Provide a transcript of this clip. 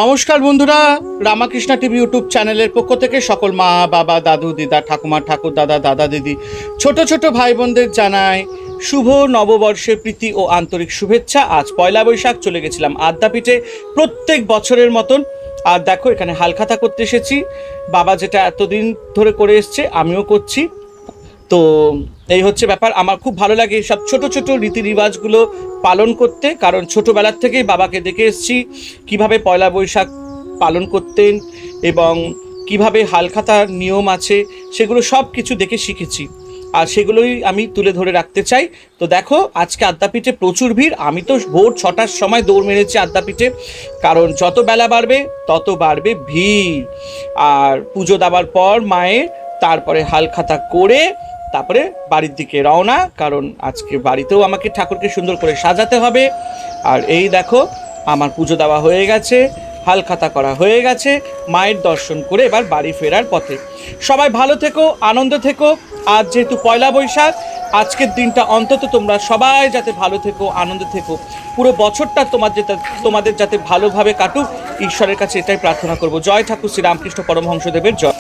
নমস্কার বন্ধুরা, Ramakrishna TV YouTube চ্যানেলের পক্ষ থেকে সকল মা বাবা দাদু দিদা ঠাকুমা ঠাকুর দাদা দাদা দিদি ছোট ছোট ভাই বোনদের জানায় শুভ নববর্ষের প্রীতি ও আন্তরিক শুভেচ্ছা। আজ পয়লা বৈশাখ, চলে গেছিলাম আদ্যাপীঠে প্রত্যেক বছরের মতন। আর দেখো এখানে হালখাতা করতে এসেছি। বাবা যেটা এতদিন ধরে করে এসছে আমিও করছি। তো এই হচ্ছে ব্যাপার। আমার খুব ভালো লাগে সব ছোট ছোট রীতি রিবাজগুলো পালন করতে, কারণ ছোটোবেলার থেকেই বাবাকে দেখে এসেছি কিভাবে পয়লা বৈশাখ পালন করতেন এবং কিভাবে হালখাতার নিয়ম আছে সেগুলো সব কিছু দেখে শিখেছি, আর সেগুলোই আমি তুলে ধরে রাখতে চাই। তো দেখো আজকে আদ্যাপীঠে প্রচুর ভিড়। আমি তো ভোর 6টার সময় দৌড় মেরেছি আদ্যাপীঠে, কারণ যত বেলা বাড়বে তত বাড়বে ভিড়। আর পুজো দেওয়ার পর মায়ের তারপরে হালখাতা করে তারপরে বাড়ির দিকে রওনা, কারণ আজকে বাড়িতেও আমাকে ঠাকুরকে সুন্দর করে সাজাতে হবে। আর এই দেখো আমার পুজো দেওয়া হয়ে গেছে, হালখাতা করা হয়ে গেছে, মায়ের দর্শন করে এবার বাড়ি ফেরার পথে। সবাই ভালো থেকো, আনন্দে থেকো। আজ যেহেতু পয়লা বৈশাখ, আজকের দিনটা অন্তত তোমরা সবাই যাতে ভালো থেকো, আনন্দে থেকো। পুরো বছরটা তোমাদের যাতে ভালোভাবে কাটুক, ঈশ্বরের কাছে এটাই প্রার্থনা করব। জয় ঠাকুর শ্রী রামকৃষ্ণ পরমহংসদেবের জয়।